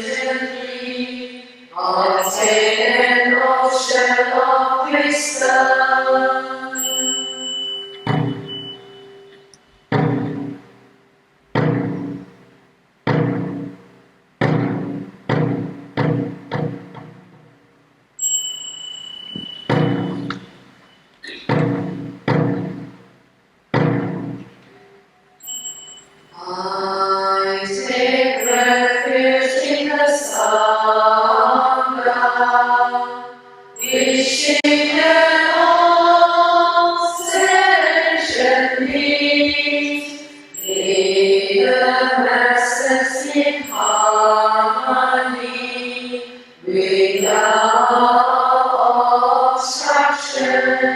diligently, attain an ocean of wisdom. I take refuge in the Sangha, wishing that all sentient beings may the masses in harmony without obstruction.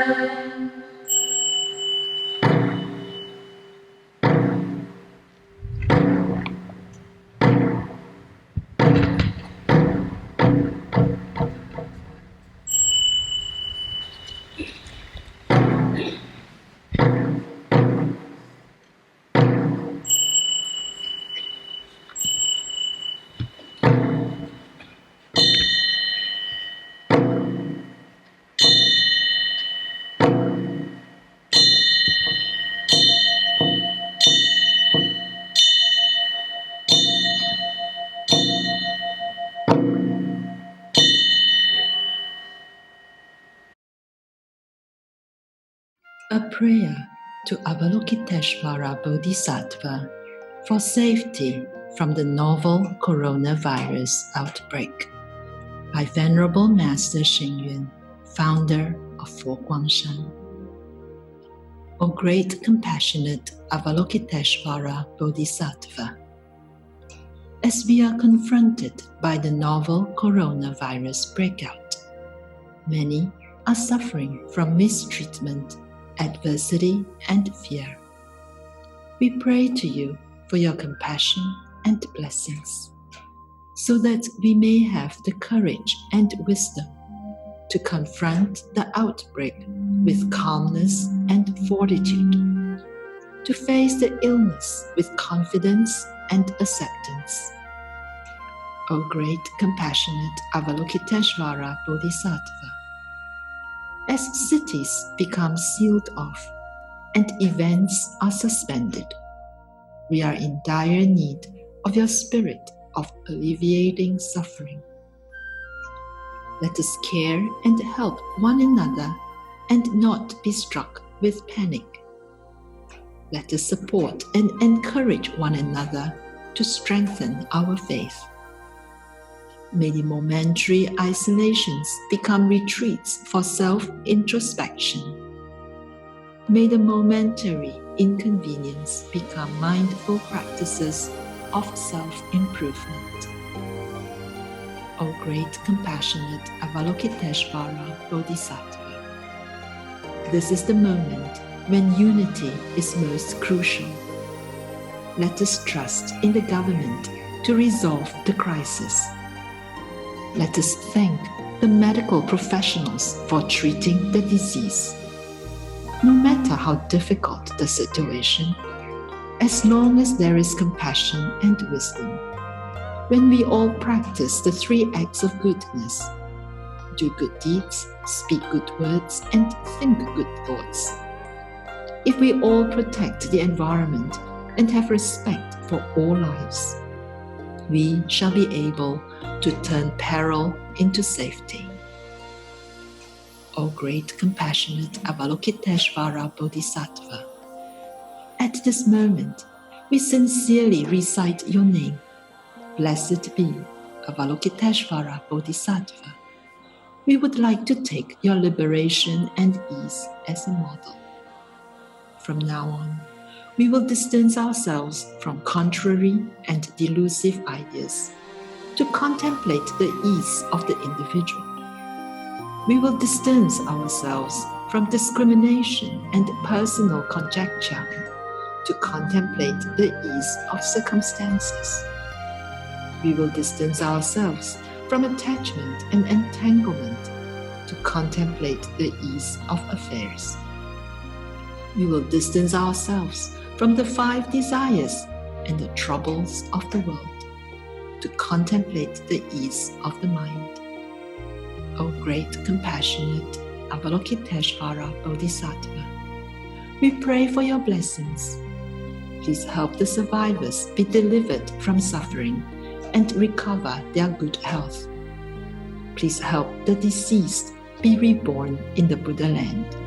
A prayer to Avalokitesvara Bodhisattva for safety from the novel coronavirus outbreak by Venerable Master Xingyun, founder of Guang Shan. O great compassionate Avalokitesvara Bodhisattva, as we are confronted by the novel coronavirus breakout, many are suffering from mistreatment, adversity, and fear. We pray to you for your compassion and blessings, so that we may have the courage and wisdom to confront the outbreak with calmness and fortitude, to face the illness with confidence and acceptance. O great compassionate Avalokitesvara Bodhisattva, as cities become sealed off and events are suspended, we are in dire need of your spirit of alleviating suffering. Let us care and help one another and not be struck with panic. Let us support and encourage one another to strengthen our faith. May the momentary isolations become retreats for self-introspection. May the momentary inconvenience become mindful practices of self-improvement. O great compassionate Avalokitesvara Bodhisattva, this is the moment when unity is most crucial. Let us trust in the government to resolve the crisis. Let us thank the medical professionals for treating the disease. No matter how difficult the situation, as long as there is compassion and wisdom, when we all practice the 3 acts of goodness, do good deeds, speak good words, and think good thoughts, if we all protect the environment and have respect for all lives, we shall be able to turn peril into safety. O great compassionate Avalokitesvara Bodhisattva, at this moment we sincerely recite your name. Blessed be Avalokitesvara Bodhisattva. We would like to take your liberation and ease as a model. From now on, we will distance ourselves from contrary and delusive ideas to contemplate the ease of the individual. We will distance ourselves from discrimination and personal conjecture to contemplate the ease of circumstances. We will distance ourselves from attachment and entanglement to contemplate the ease of affairs. We will distance ourselves from the 5 desires and the troubles of the world to contemplate the ease of the mind. O great compassionate Avalokitesvara Bodhisattva, we pray for your blessings. Please help the survivors be delivered from suffering and recover their good health. Please help the deceased be reborn in the Buddha land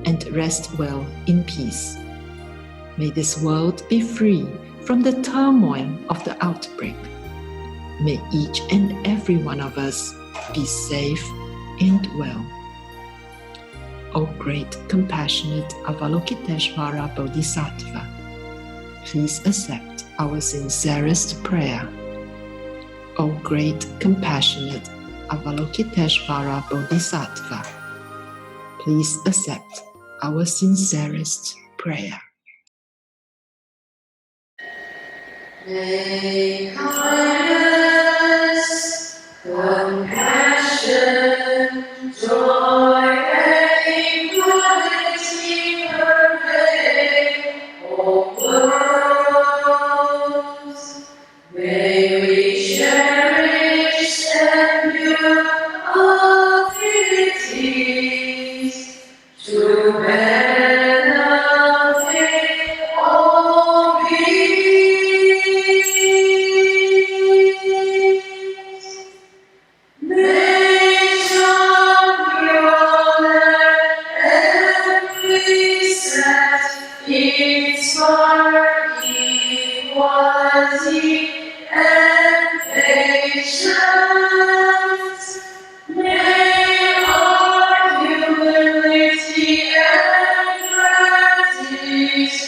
and rest well in peace. May this world be free from the turmoil of the outbreak. May each and every one of us be safe and well. O great compassionate Avalokitesvara Bodhisattva, please accept our sincerest prayer. O great compassionate Avalokitesvara Bodhisattva, please accept our sincerest prayer. May kindness, compassion, joy, and equality pervade all worlds. May we cherish and build affinities to benefit all beings. May champion and precept inspire equality and patience. May our humility and gratitude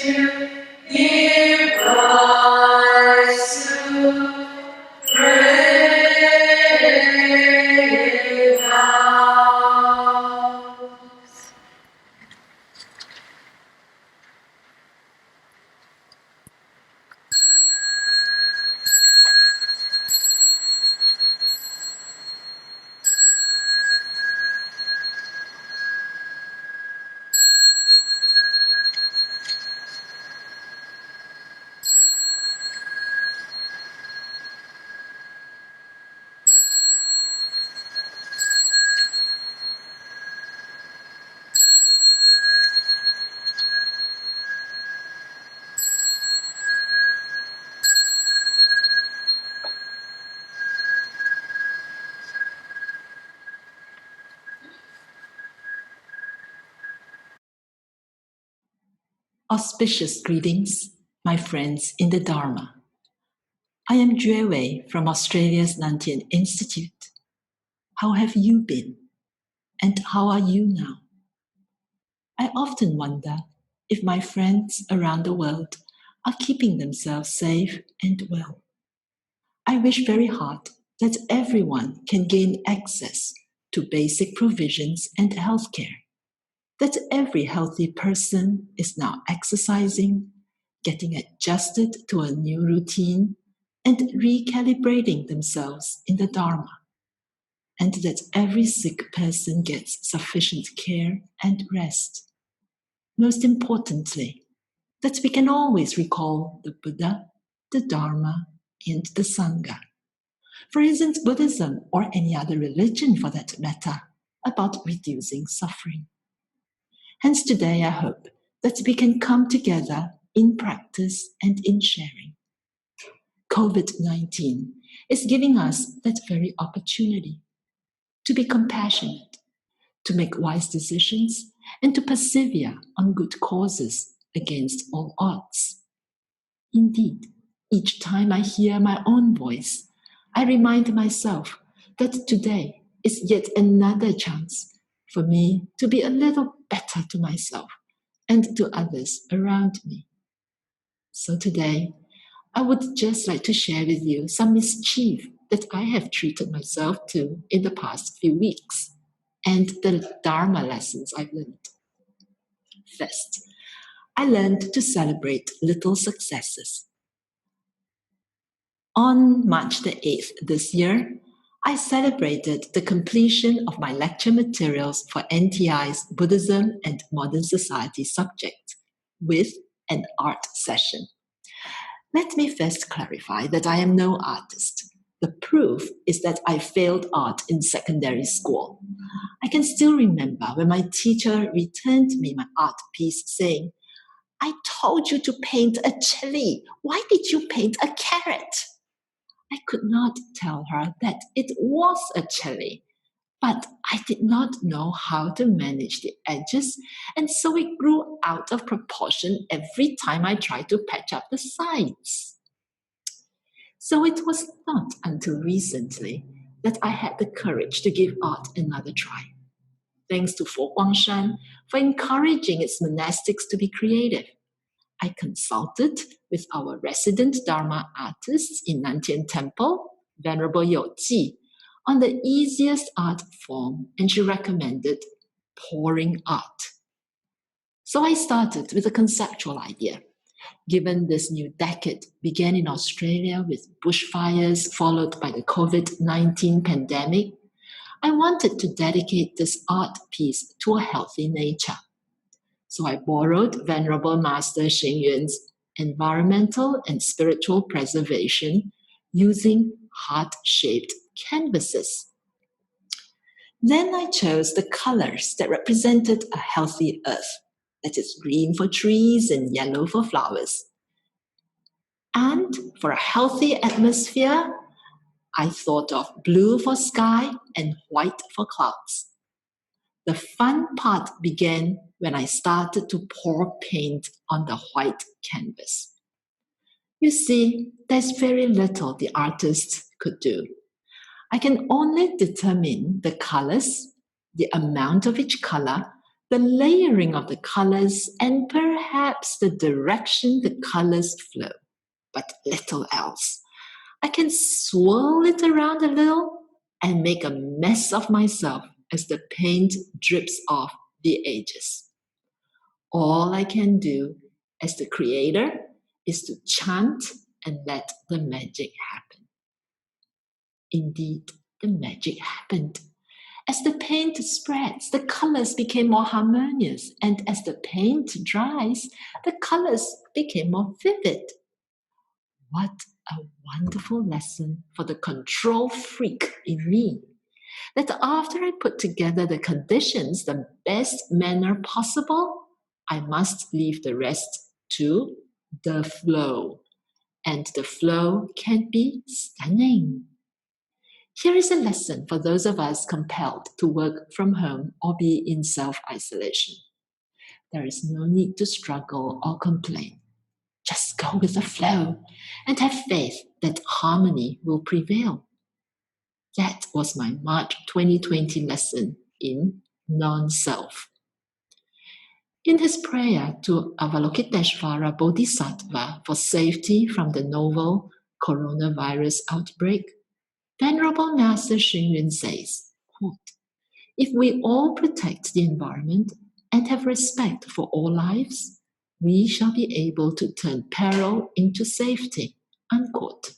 give rise to praise God. Auspicious greetings, my friends in the Dharma. I am Juewei from Australia's Nantian Institute. How have you been? And how are you now? I often wonder if my friends around the world are keeping themselves safe and well. I wish very hard that everyone can gain access to basic provisions and healthcare, that every healthy person is now exercising, getting adjusted to a new routine, and recalibrating themselves in the Dharma, and that every sick person gets sufficient care and rest. Most importantly, that we can always recall the Buddha, the Dharma, and the Sangha. For isn't Buddhism, or any other religion for that matter, about reducing suffering? Hence today I hope that we can come together in practice and in sharing. COVID-19 is giving us that very opportunity to be compassionate, to make wise decisions, and to persevere on good causes against all odds. Indeed, each time I hear my own voice, I remind myself that today is yet another chance for me to be a little better to myself and to others around me. So today, I would just like to share with you some mischief that I have treated myself to in the past few weeks and the Dharma lessons I've learned. First, I learned to celebrate little successes. On March the 8th this year, I celebrated the completion of my lecture materials for NTI's Buddhism and Modern Society subject with an art session. Let me first clarify that I am no artist. The proof is that I failed art in secondary school. I can still remember when my teacher returned me my art piece saying, "I told you to paint a chili. Why did you paint a carrot?" I could not tell her that it was a chili, but I did not know how to manage the edges, and so it grew out of proportion every time I tried to patch up the sides. So it was not until recently that I had the courage to give art another try. Thanks to Shan for encouraging its monastics to be creative. I consulted with our resident Dharma artist in Nantian Temple, Venerable Dr, on the easiest art form, and she recommended pouring art. So I started with a conceptual idea. Given this new decade began in Australia with bushfires followed by the COVID-19 pandemic, I wanted to dedicate this art piece to a healthy nature. So I borrowed Venerable Master Xing Yun's Environmental and Spiritual Preservation using heart-shaped canvases. Then I chose the colors that represented a healthy earth, that is green for trees and yellow for flowers. And for a healthy atmosphere, I thought of blue for sky and white for clouds. The fun part began when I started to pour paint on the white canvas. You see, there's very little the artist could do. I can only determine the colors, the amount of each color, the layering of the colors, and perhaps the direction the colors flow, but little else. I can swirl it around a little and make a mess of myself as the paint drips off the edges. All I can do as the creator is to chant and let the magic happen. Indeed, the magic happened. As the paint spreads, the colors became more harmonious, and as the paint dries, the colors became more vivid. What a wonderful lesson for the control freak in me. That after I put together the conditions the best manner possible, I must leave the rest to the flow. And the flow can be stunning. Here is a lesson for those of us compelled to work from home or be in self-isolation. There is no need to struggle or complain. Just go with the flow and have faith that harmony will prevail. That was my March 2020 lesson in non-self. In his prayer to Avalokitesvara Bodhisattva for safety from the novel coronavirus outbreak, Venerable Master Xing Yun says, quote, "If we all protect the environment and have respect for all lives, we shall be able to turn peril into safety," unquote.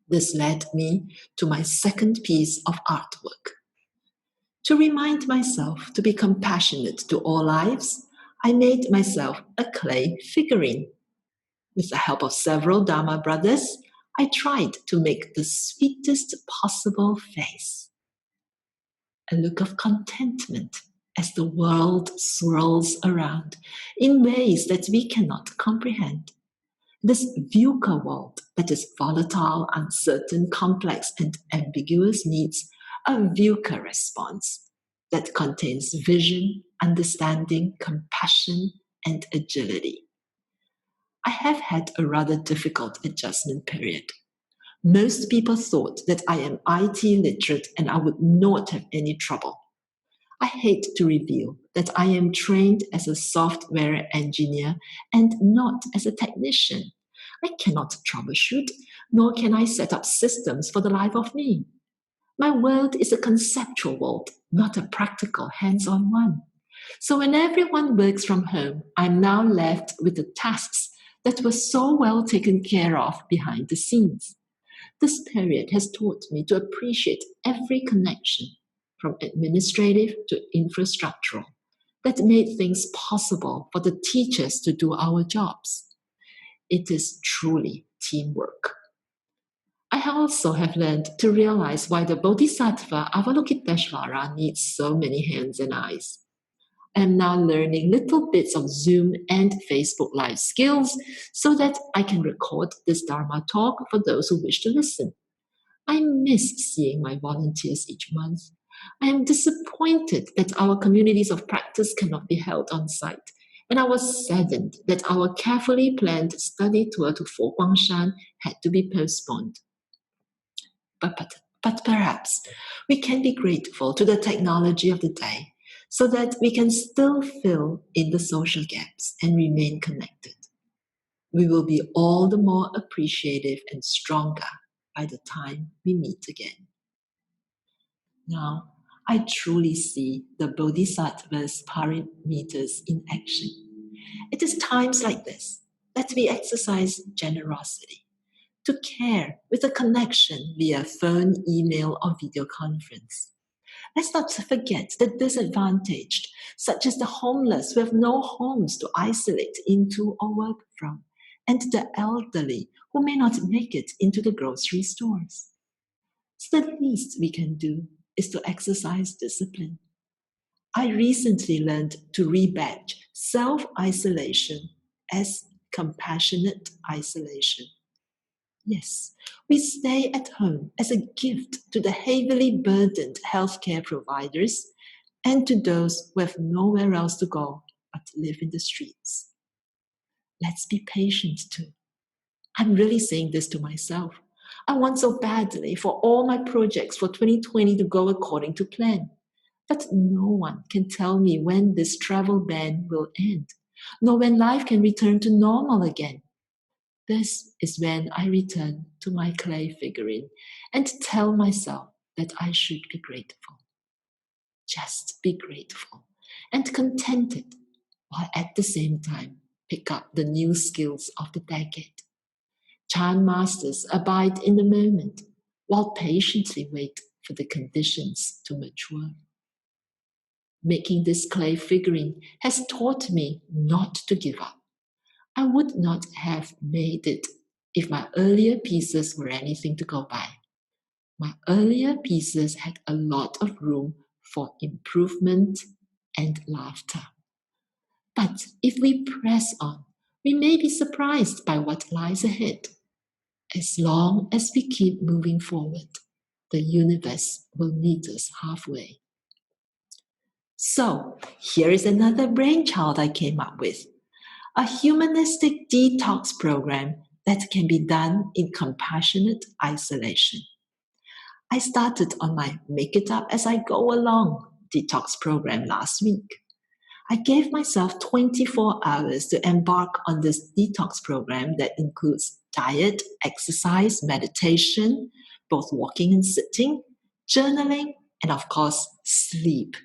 This led me to my second piece of artwork. To remind myself to be compassionate to all lives, I made myself a clay figurine. With the help of several Dharma brothers, I tried to make the sweetest possible face. A look of contentment as the world swirls around in ways that we cannot comprehend. This VUCA world that is volatile, uncertain, complex, and ambiguous needs a VUCA response that contains vision, understanding, compassion, and agility. I have had a rather difficult adjustment period. Most people thought that I am IT literate and I would not have any trouble. I hate to reveal that I am trained as a software engineer and not as a technician. I cannot troubleshoot, nor can I set up systems for the life of me. My world is a conceptual world, not a practical, hands-on one. So when everyone works from home, I'm now left with the tasks that were so well taken care of behind the scenes. This period has taught me to appreciate every connection, from administrative to infrastructural, that made things possible for the teachers to do our jobs. It is truly teamwork. I I also have learned to realize why the Bodhisattva Avalokitesvara needs so many hands and eyes. I am now learning little bits of Zoom and Facebook Live skills so that I can record this Dharma talk for those who wish to listen. I miss seeing my volunteers each month. I am disappointed that our communities of practice cannot be held on site, and I was saddened that our carefully planned study tour to Guang Shan had to be postponed. But perhaps we can be grateful to the technology of the day so that we can still fill in the social gaps and remain connected. We will be all the more appreciative and stronger by the time we meet again. Now, I truly see the Bodhisattva's parameters in action. It is times like this that we exercise generosity, to care with a connection via phone, email, or video conference. Let's not forget the disadvantaged, such as the homeless who have no homes to isolate into or work from, and the elderly who may not make it into the grocery stores. So the least we can do is to exercise discipline. I recently learned to rebadge self-isolation as compassionate isolation. Yes, we stay at home as a gift to the heavily burdened healthcare providers and to those who have nowhere else to go but live in the streets. Let's be patient too. I'm really saying this to myself. I want so badly for all my projects for 2020 to go according to plan. But no one can tell me when this travel ban will end, nor when life can return to normal again. This is when I return to my clay figurine and tell myself that I should be grateful. Just be grateful and contented, while at the same time pick up the new skills of the decade. Chan masters abide in the moment, while patiently wait for the conditions to mature. Making this clay figurine has taught me not to give up. I would not have made it if my earlier pieces were anything to go by. My earlier pieces had a lot of room for improvement and laughter. But if we press on, we may be surprised by what lies ahead. As long as we keep moving forward, the universe will meet us halfway. So, here is another brainchild I came up with. A humanistic detox program that can be done in compassionate isolation. I started on my Make It Up As I Go Along detox program last week. I gave myself 24 hours to embark on this detox program that includes diet, exercise, meditation, both walking and sitting, journaling, and of course, sleep.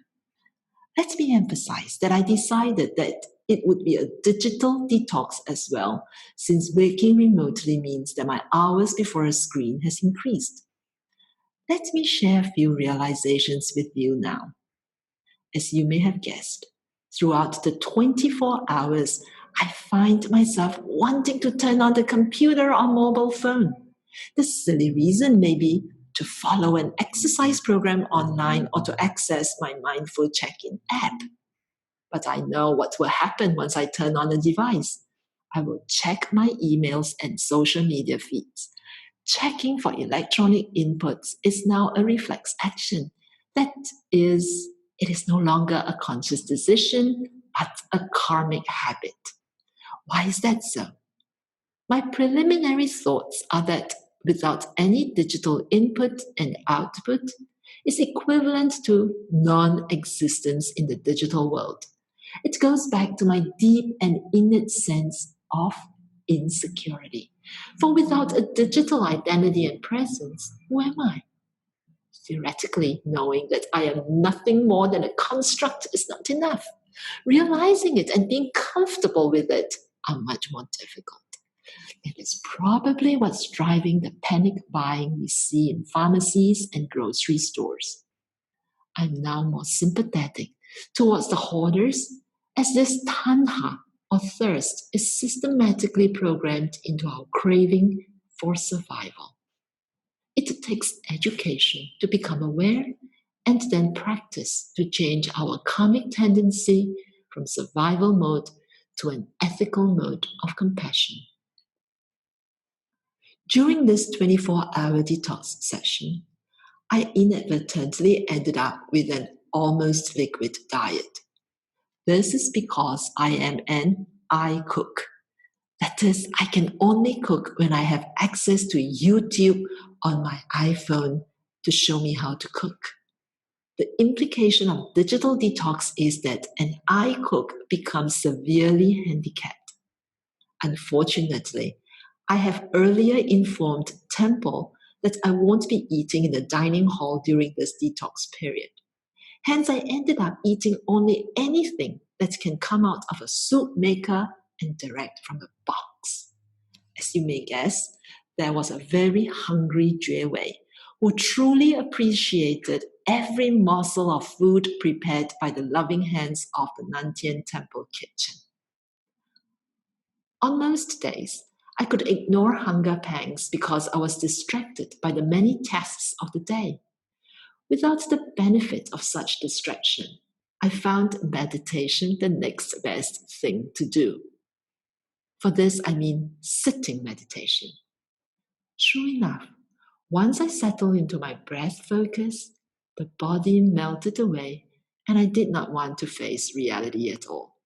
Let me emphasize that I decided that it would be a digital detox as well, since working remotely means that my hours before a screen has increased. Let me share a few realizations with you now. As you may have guessed, throughout the 24 hours, I find myself wanting to turn on the computer or mobile phone. The silly reason may be to follow an exercise program online or to access my mindful check-in app. But I know what will happen once I turn on the device. I will check my emails and social media feeds. Checking for electronic inputs is now a reflex action. That is, it is no longer a conscious decision, but a karmic habit. Why is that so? My preliminary thoughts are that without any digital input and output is equivalent to non-existence in the digital world. It goes back to my deep and innate sense of insecurity. For without a digital identity and presence, who am I? Theoretically, knowing that I am nothing more than a construct is not enough. Realizing it and being comfortable with it are much more difficult. It is probably what's driving the panic buying we see in pharmacies and grocery stores. I'm now more sympathetic towards the hoarders, as this tanha or thirst is systematically programmed into our craving for survival. It takes education to become aware and then practice to change our karmic tendency from survival mode to an ethical mode of compassion. During this 24-hour detox session, I inadvertently ended up with an almost liquid diet. This is because I am an I cook. That is, I can only cook when I have access to YouTube on my iPhone to show me how to cook. The implication of digital detox is that an I cook becomes severely handicapped. Unfortunately, I have earlier informed Temple that I won't be eating in the dining hall during this detox period. Hence, I ended up eating only anything that can come out of a soup maker and direct from a box. As you may guess, there was a very hungry Juewei who truly appreciated every morsel of food prepared by the loving hands of the Nantian Temple kitchen. On most days, I could ignore hunger pangs because I was distracted by the many tasks of the day. Without the benefit of such distraction, I found meditation the next best thing to do. For this, I mean sitting meditation. True enough, once I settled into my breath focus, the body melted away and I did not want to face reality at all.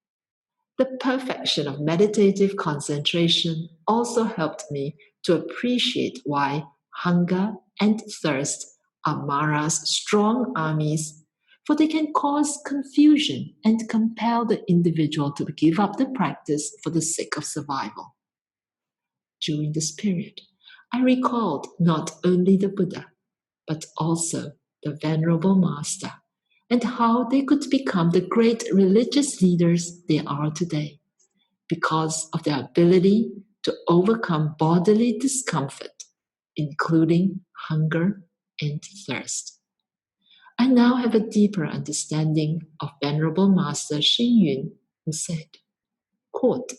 The perfection of meditative concentration also helped me to appreciate why hunger and thirst are Mara's strong armies, for they can cause confusion and compel the individual to give up the practice for the sake of survival. During this period, I recalled not only the Buddha, but also the Venerable Master, and how they could become the great religious leaders they are today, because of their ability to overcome bodily discomfort, including hunger and thirst. I now have a deeper understanding of Venerable Master Xing Yun, who said, quote,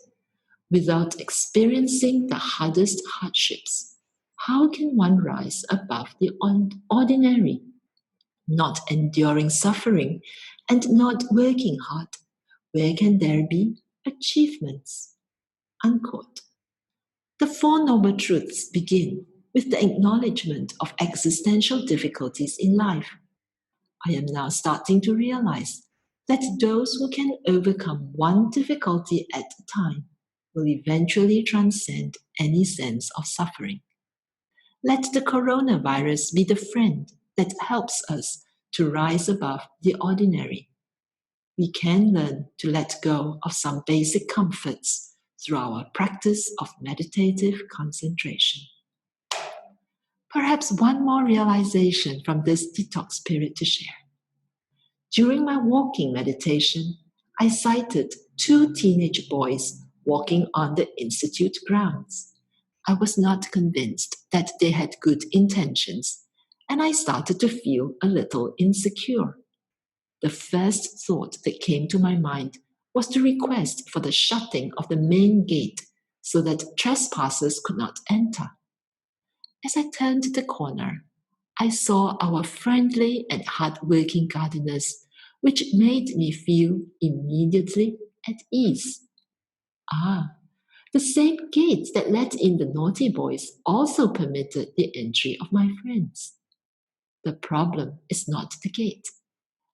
"Without experiencing the hardest hardships, how can one rise above the ordinary? Not enduring suffering and not working hard, where can there be achievements?" Unquote. The Four Noble Truths begin with the acknowledgement of existential difficulties in life. I am now starting to realize that those who can overcome one difficulty at a time will eventually transcend any sense of suffering. Let the coronavirus be the friend that helps us to rise above the ordinary. We can learn to let go of some basic comforts through our practice of meditative concentration. Perhaps one more realization from this detox period to share. During my walking meditation, I sighted two teenage boys walking on the institute grounds. I was not convinced that they had good intentions, and I started to feel a little insecure. The first thought that came to my mind was to request for the shutting of the main gate so that trespassers could not enter. As I turned the corner, I saw our friendly and hard-working gardeners, which made me feel immediately at ease. The same gates that let in the naughty boys also permitted the entry of my friends. The problem is not the gate,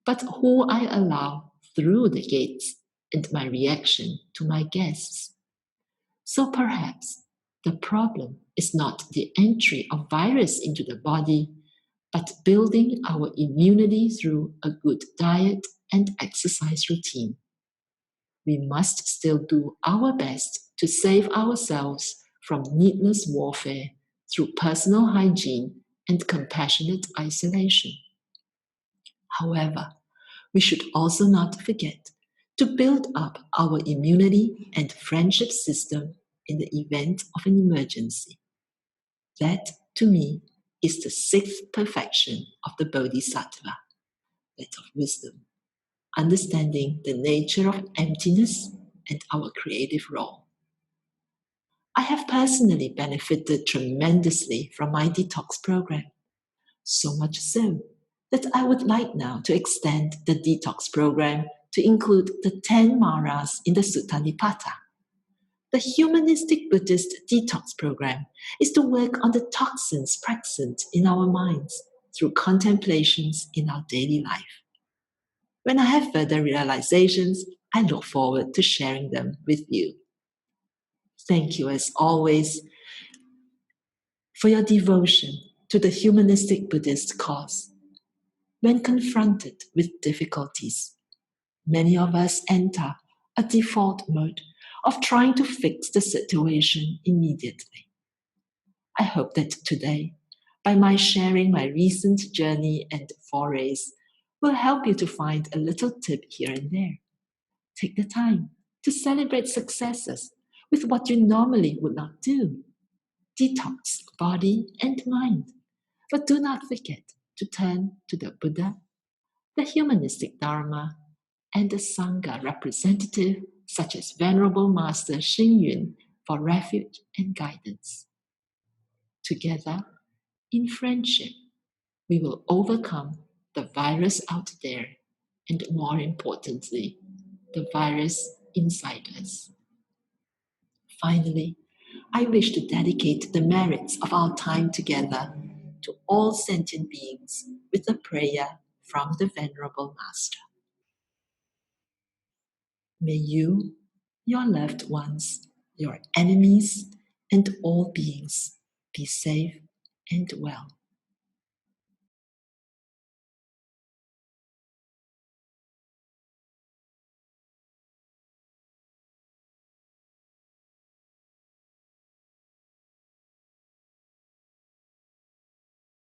but who I allow through the gates and my reaction to my guests. So perhaps the problem is not the entry of virus into the body, but building our immunity through a good diet and exercise routine. We must still do our best to save ourselves from needless warfare through personal hygiene and compassionate isolation. However, we should also not forget to build up our immunity and friendship system in the event of an emergency. That, to me, is the sixth perfection of the Bodhisattva, that of wisdom, understanding the nature of emptiness and our creative role. I have personally benefited tremendously from my detox program, so much so that I would like now to extend the detox program to include the 10 maras in the Sutta Nipata. The humanistic Buddhist detox program is to work on the toxins present in our minds through contemplations in our daily life. When I have further realizations, I look forward to sharing them with you. Thank you as always for your devotion to the humanistic Buddhist cause. When confronted with difficulties, many of us enter a default mode of trying to fix the situation immediately. I hope that today, by my sharing my recent journey and forays, will help you to find a little tip here and there. Take the time to celebrate successes with what you normally would not do. Detox body and mind. But do not forget to turn to the Buddha, the humanistic Dharma, and the Sangha representative such as Venerable Master Xing Yun for refuge and guidance. Together, in friendship, we will overcome the virus out there and, more importantly, the virus inside us. Finally, I wish to dedicate the merits of our time together to all sentient beings with a prayer from the Venerable Master. May you, your loved ones, your enemies, and all beings be safe and well.